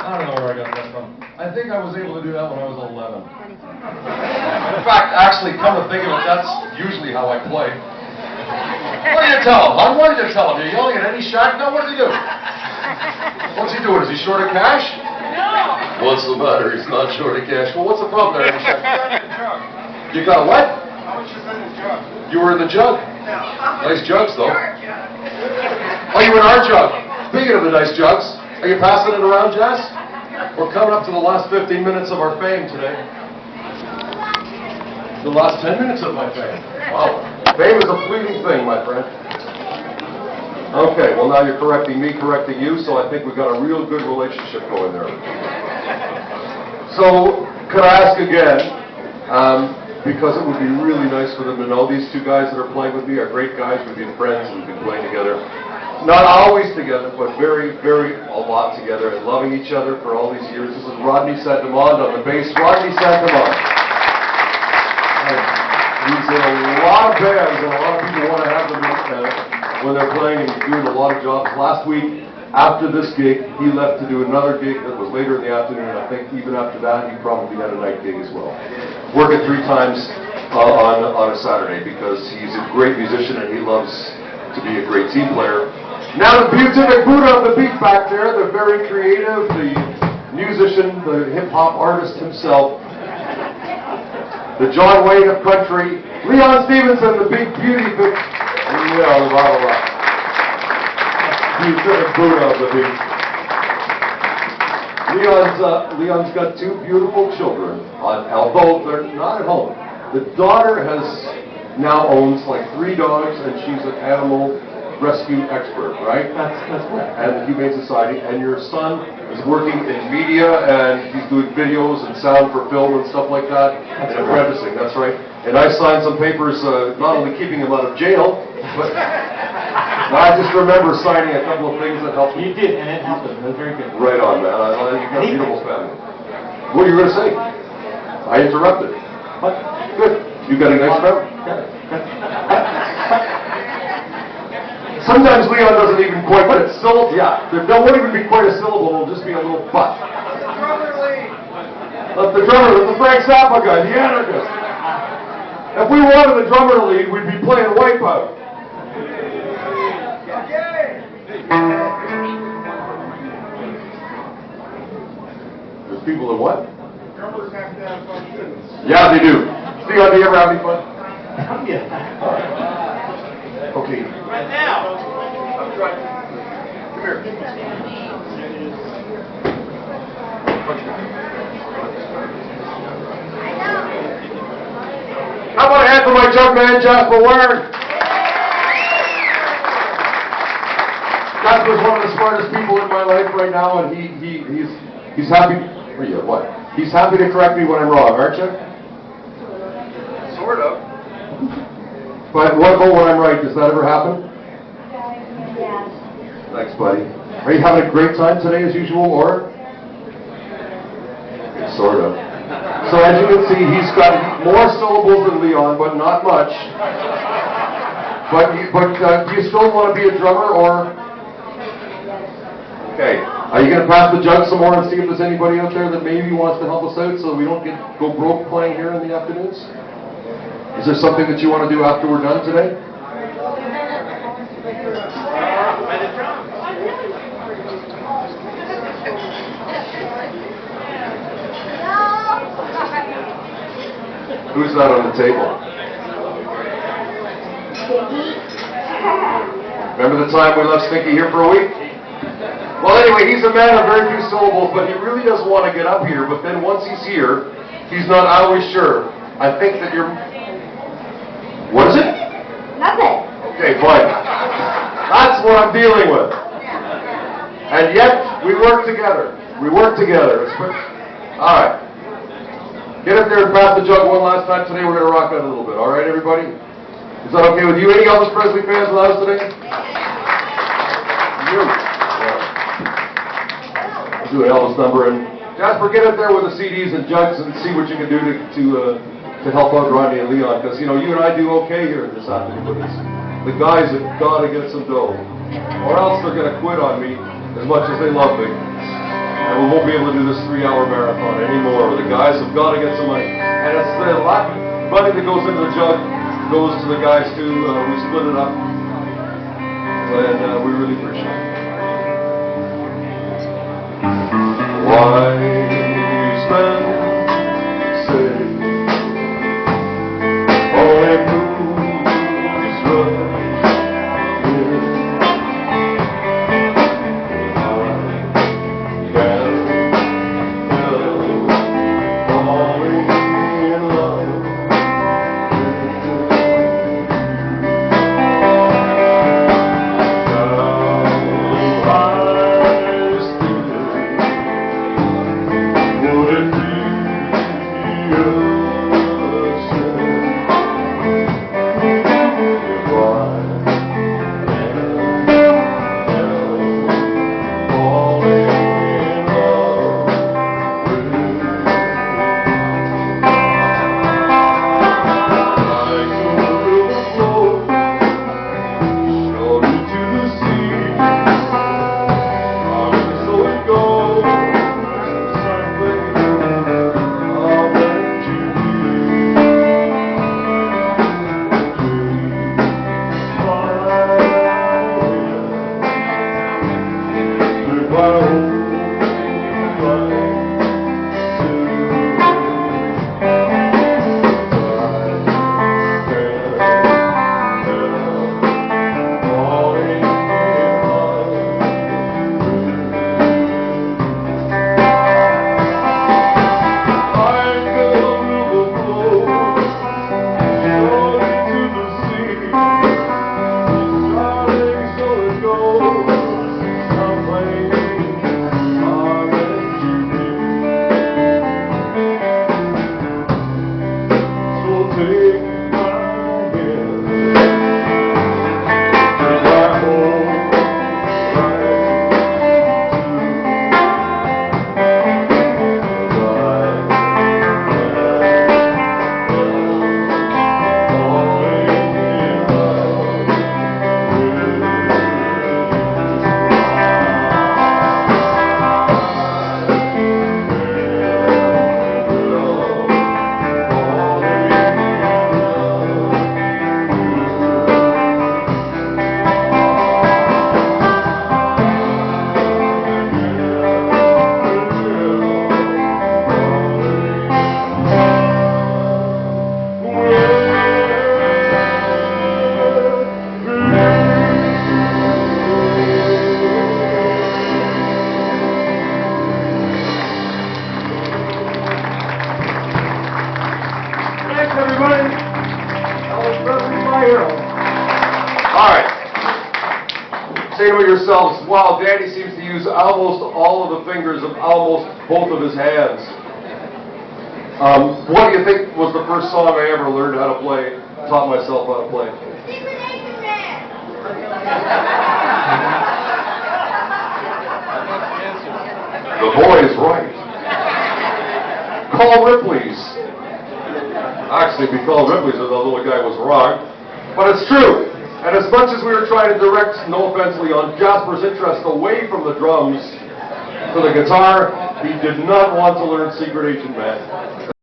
I don't know where I got that from. I think I was able to do that when I was 11. In fact, actually, come to think of it, that's usually how I play. What do you tell him? What did you tell him? You're yelling at Eddie Shack? No, what did he do? What's he doing? Is he short of cash? No! What's the matter? He's not short of cash. Well, what's the problem there, Eddie Shack? You got a what? How much is in the jug? You You were in the jug? Yeah. Nice jugs, though. Oh, you were in our jug. Speaking of the nice jugs, are you passing it around, Jess? We're coming up to the last 15 minutes of our fame today. The last 10 minutes of my fame. Wow. Fame is a fleeting thing, my friend. Okay, well now you're correcting me, correcting you, so I think we've got a real good relationship going there. So, could I ask again, because it would be really nice for them to know these two guys that are playing with me are great guys. We've been friends, we've been playing together. Not always together, but very, very a lot together and loving each other for all these years. This is Rodney Santamond on the bass. Rodney Santamond. He's in a lot of bands, and a lot of people want to have them when they're playing, and he's doing a lot of jobs. Last week, after this gig, he left to do another gig that was later in the afternoon. I think even after that, he probably had a night gig as well. Working 3 times on a Saturday because he's a great musician and he loves to be a great team player. Now the beatific Buddha of the beat back there, the very creative, the musician, the hip-hop artist himself, the John Wayne of country, Leon Stevenson, the big beauty, blah, blah, blah. Beatific Buddha of the beat. Leon's got 2 beautiful children, although they're not at home. The daughter now owns like 3 dogs, and she's an animal rescue expert, right? That's correct. And the Humane Society. And your son is working in media, and he's doing videos and sound for film and stuff like that, and apprenticing, that's right. And I signed some papers, not only keeping him out of jail, but I just remember signing a couple of things that helped me. You did, and it helped him. It was very good. Right on, man. You've got a beautiful family. What were you going to say? I interrupted. What? Good. You got a nice family? Sometimes Leon doesn't even quite get it syllable. Yeah, there won't even be quite a syllable. It'll just be a little but. The drummer, the Frank Zappa guy, the anarchist. If we wanted the drummer to lead, we'd be playing Wipeout. There's people that what? Drummers have to have fun too. Yeah, they do. Leon, do you ever have any fun? Yeah. All right. Okay. Right now. I'm trying. Come here. How about a hand for my jug man, Jasper Warren? Jasper's one of the smartest people in my life right now, and he's happy. Where are you? What? He's happy to correct me when I'm wrong, aren't you? Sort of. But what about when I'm right? Does that ever happen? Yeah. Thanks, buddy. Are you having a great time today as usual, or? Sort of. So as you can see, he's got more syllables than Leon, but not much. But do you still want to be a drummer, or? Okay. Are you going to pass the jug some more and see if there's anybody out there that maybe wants to help us out so we don't go broke playing here in the afternoons? Is there something that you want to do after we're done today? Who's that on the table? Remember the time we left Stinky here for a week? Well, anyway, he's a man of very few syllables, but he really does want to get up here. But then once he's here, he's not always sure. I think that you're... What is it? Nothing. Okay, fine. That's what I'm dealing with. And yet, we work together. We work together. All right. Get up there and pass the jug one last time today. We're going to rock that a little bit. All right, everybody? Is that okay with you? Any Elvis Presley fans in the house today? You. I'll do an Elvis number. And Jasper, get up there with the CDs and jugs and see what you can do to help out Rodney and Leon. Because, you know, you and I do okay here this afternoon. But the guys have got to get some dough. Or else they're going to quit on me. as much as they love me. And we won't be able to do this 3-hour marathon anymore. The guys have got to get some money. And it's the money that goes into the jug goes to the guys too. We split it up. And we really appreciate it. Why spend, say, only moves rush in. I can't help falling in love with you. Say to yourselves, wow, Danny seems to use almost all of the fingers of almost both of his hands. What do you think was the first song I ever learned how to play, taught myself how to play? The boy is right. Call Ripley's. Actually, if you call Ripley's, the little guy was wrong. But it's true. And as much as we were trying to direct, no offense, Leon, Jasper's interest away from the drums to the guitar, he did not want to learn Secret Agent Man.